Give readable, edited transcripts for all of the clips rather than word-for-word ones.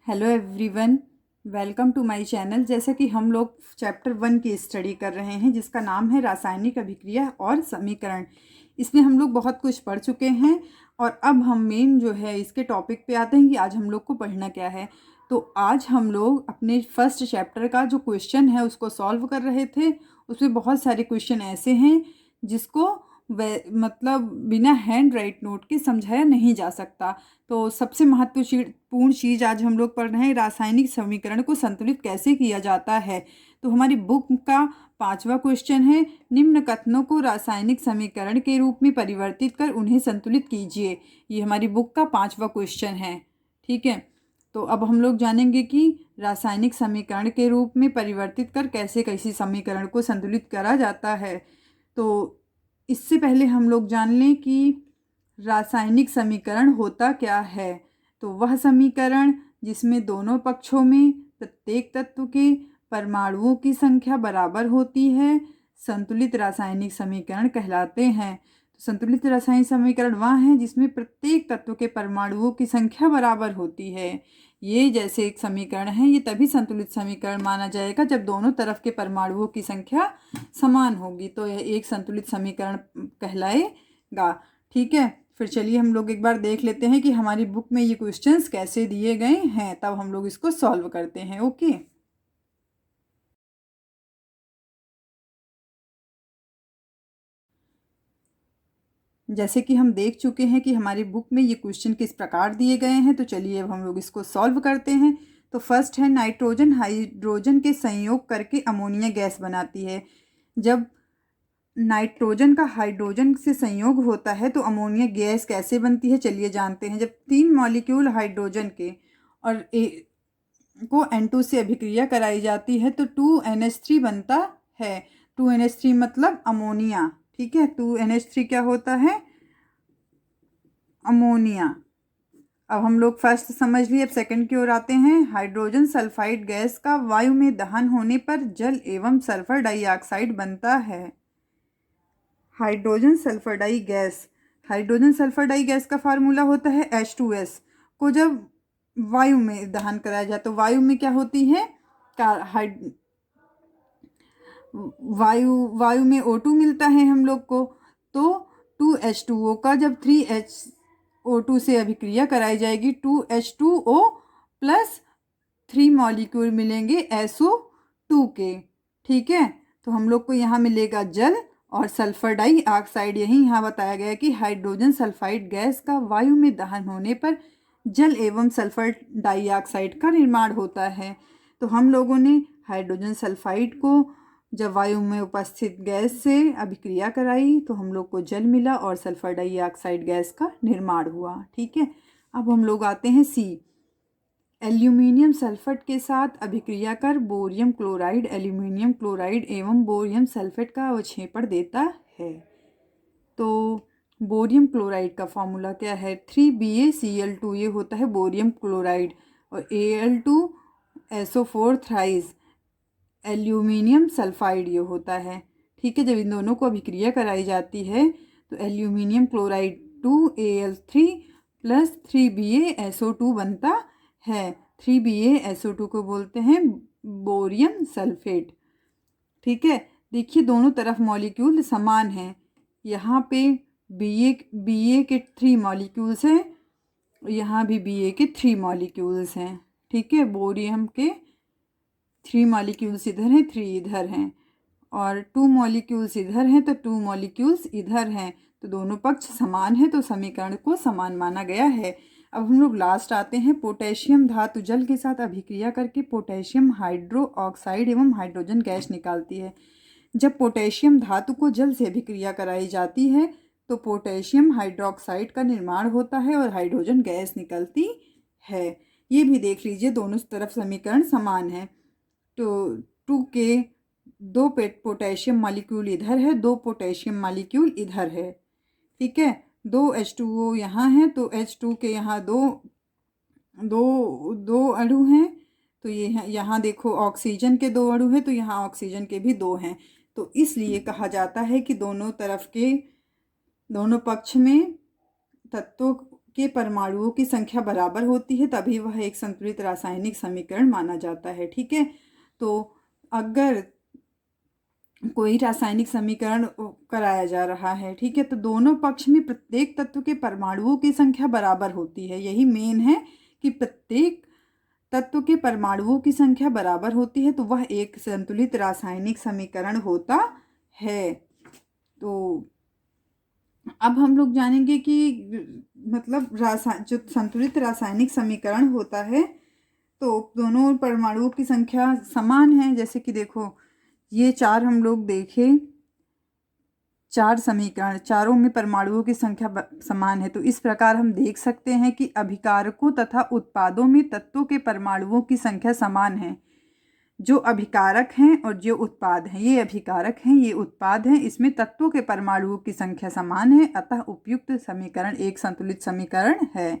Hello everyone, welcome to my channel. जैसा कि हम लोग चैप्टर 1 की स्टडी कर रहे हैं जिसका नाम है रासायनिक अभिक्रिया और समीकरण। इसमें हम लोग बहुत कुछ पढ़ चुके हैं और अब हम मेन जो है इसके टॉपिक पे आते हैं कि आज हम लोग को पढ़ना क्या है। तो आज हम लोग अपने फर्स्ट चैप्टर का जो क्वेश्चन है उसको सॉल्व कर रहे थे। उसमें बहुत सारे क्वेश्चन ऐसे हैं जिसको मतलब बिना हैंड राइट नोट के समझाया नहीं जा सकता। तो सबसे महत्वपूर्ण चीज़ आज हम लोग पढ़ रहे हैं, रासायनिक समीकरण को संतुलित कैसे किया जाता है। तो हमारी बुक का 5वां क्वेश्चन है, निम्न कथनों को रासायनिक समीकरण के रूप में परिवर्तित कर उन्हें संतुलित कीजिए। ये हमारी बुक का 5वां क्वेश्चन है। ठीक है, तो अब हम लोग जानेंगे कि रासायनिक समीकरण के रूप में परिवर्तित कर कैसे कैसे समीकरण को संतुलित करा जाता है। तो इससे पहले हम लोग जान लें कि रासायनिक समीकरण होता क्या है। तो वह समीकरण जिसमें दोनों पक्षों में प्रत्येक तत्व के परमाणुओं की संख्या बराबर होती है संतुलित रासायनिक समीकरण कहलाते हैं। तो संतुलित रासायनिक समीकरण वह है जिसमें प्रत्येक तत्व के परमाणुओं की संख्या बराबर होती है। ये जैसे एक समीकरण है, ये तभी संतुलित समीकरण माना जाएगा जब दोनों तरफ के परमाणुओं की संख्या समान होगी, तो यह एक संतुलित समीकरण कहलाएगा। ठीक है, फिर चलिए हम लोग एक बार देख लेते हैं कि हमारी बुक में ये क्वेश्चंस कैसे दिए गए हैं, तब हम लोग इसको सॉल्व करते हैं। ओके, जैसे कि हम देख चुके हैं कि हमारी बुक में ये क्वेश्चन किस प्रकार दिए गए हैं, तो चलिए अब हम लोग इसको सॉल्व करते हैं। तो फर्स्ट है, नाइट्रोजन हाइड्रोजन के संयोग करके अमोनिया गैस बनाती है। जब नाइट्रोजन का हाइड्रोजन से संयोग होता है तो अमोनिया गैस कैसे बनती है, चलिए जानते हैं। जब 3 मॉलिक्यूल हाइड्रोजन के और को N2 से अभिक्रिया कराई जाती है तो 2NH3 बनता है। 2NH3 मतलब अमोनिया। ठीक है, 2NH3 क्या होता है, अमोनिया। अब हम लोग फर्स्ट समझ लिए, अब सेकंड की ओर आते हैं। हाइड्रोजन सल्फाइड गैस का वायु में दहन होने पर जल एवं सल्फर डाइऑक्साइड बनता है। हाइड्रोजन सल्फर डाई गैस, हाइड्रोजन सल्फर डाई गैस का फार्मूला होता है H2S। को जब वायु में दहन कराया जाए तो वायु में क्या होती है, वायु वायु में O2 मिलता है हम लोग को। तो 2H2O का जब 3HO2 से अभिक्रिया कराई जाएगी 2H2O प्लस 3 मॉलिक्यूल मिलेंगे SO2 के। ठीक है, तो हम लोग को यहाँ मिलेगा जल और सल्फर डाइऑक्साइड। यही यहाँ बताया गया कि हाइड्रोजन सल्फाइड गैस का वायु में दहन होने पर जल एवं सल्फर डाइऑक्साइड का निर्माण होता है। तो हम लोगों ने हाइड्रोजन सल्फाइड को जब वायु में उपस्थित गैस से अभिक्रिया कराई तो हम लोग को जल मिला और सल्फर डाइऑक्साइड गैस का निर्माण हुआ। ठीक है, अब हम लोग आते हैं सी। एल्यूमिनियम सल्फेट के साथ अभिक्रिया कर बोरियम क्लोराइड एल्यूमिनियम क्लोराइड एवं बोरियम सल्फेट का अवक्षेपण देता है। तो बोरियम क्लोराइड का फॉर्मूला क्या है, 3BaCl2, ये होता है बोरियम क्लोराइड। और Al2SO4 थ्राइस एल्यूमिनियम सल्फाइड ये होता है। ठीक है, जब इन दोनों को अभिक्रिया कराई जाती है तो aluminium chloride 2Al3 plus 3BaSO2 बनता है। 3BaSO2 को बोलते हैं बोरियम सल्फेट। ठीक है, देखिए दोनों तरफ मॉलिक्यूल समान हैं। यहाँ पे Ba के 3 मॉलिक्यूल्स हैं, यहाँ भी Ba के 3 मॉलिक्यूल्स हैं। ठीक है, बोरियम के 3 मॉलिक्यूल्स इधर हैं, 3 इधर हैं, और 2 मॉलिक्यूल्स इधर हैं तो 2 मॉलिक्यूल्स इधर हैं। तो दोनों पक्ष समान हैं तो समीकरण को समान माना गया है। अब हम लोग लास्ट आते हैं, पोटेशियम धातु जल के साथ अभिक्रिया करके पोटेशियम हाइड्रो ऑक्साइड एवं हाइड्रोजन गैस निकालती है। जब पोटेशियम धातु को जल से अभिक्रिया कराई जाती है तो पोटेशियम हाइड्रोक्साइड का निर्माण होता है और हाइड्रोजन गैस निकलती है। ये भी देख लीजिए, दोनों तरफ समीकरण समान है। तो 2 के 2 पोटेशियम मॉलिक्यूल इधर है, 2 पोटेशियम मॉलिक्यूल इधर है। ठीक है, 2 H2O यहाँ है तो H2 के यहाँ दो दो दो अणु हैं। तो ये यहाँ देखो ऑक्सीजन के 2 अणु हैं तो यहाँ ऑक्सीजन के भी 2 हैं। तो इसलिए कहा जाता है कि दोनों तरफ के दोनों पक्ष में तत्वों के परमाणुओं की संख्या बराबर होती है तभी वह एक संतुलित रासायनिक समीकरण माना जाता है। ठीक है, तो अगर कोई रासायनिक समीकरण कराया जा रहा है, ठीक है, तो दोनों पक्ष में प्रत्येक तत्व के परमाणुओं की संख्या बराबर होती है। यही मेन है कि प्रत्येक तत्व के परमाणुओं की संख्या बराबर होती है तो वह एक संतुलित रासायनिक समीकरण होता है। तो अब हम लोग जानेंगे कि मतलब जो संतुलित रासायनिक समीकरण होता है तो दोनों परमाणुओं की संख्या समान है। जैसे कि देखो, ये चार हम लोग देखें, चार समीकरण, चारों में परमाणुओं की संख्या समान है। तो इस प्रकार हम देख सकते हैं कि अभिकारकों तथा उत्पादों में तत्वों के परमाणुओं की संख्या समान है। जो अभिकारक हैं और जो उत्पाद हैं, ये अभिकारक हैं, ये उत्पाद हैं, इसमें तत्वों के परमाणुओं की संख्या समान है। अतः उपयुक्त समीकरण एक संतुलित समीकरण है।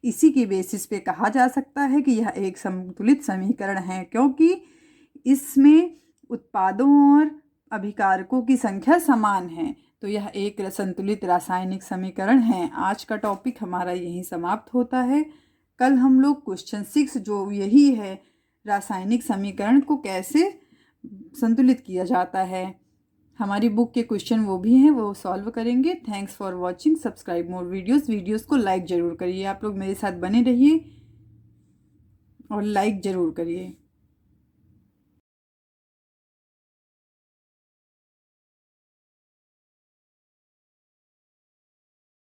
इसी की बेसिस पे कहा जा सकता है कि यह एक संतुलित समीकरण है, क्योंकि इसमें उत्पादों और अभिकारकों की संख्या समान है। तो यह एक संतुलित रासायनिक समीकरण है। आज का टॉपिक हमारा यहीं समाप्त होता है। कल हम लोग क्वेश्चन 6 जो यही है, रासायनिक समीकरण को कैसे संतुलित किया जाता है, हमारी बुक के क्वेश्चन वो भी हैं, वो सॉल्व करेंगे। Thanks for watching, subscribe more videos को लाइक ज़रूर करिए। आप लोग मेरे साथ बने रहिए और लाइक ज़रूर करिए।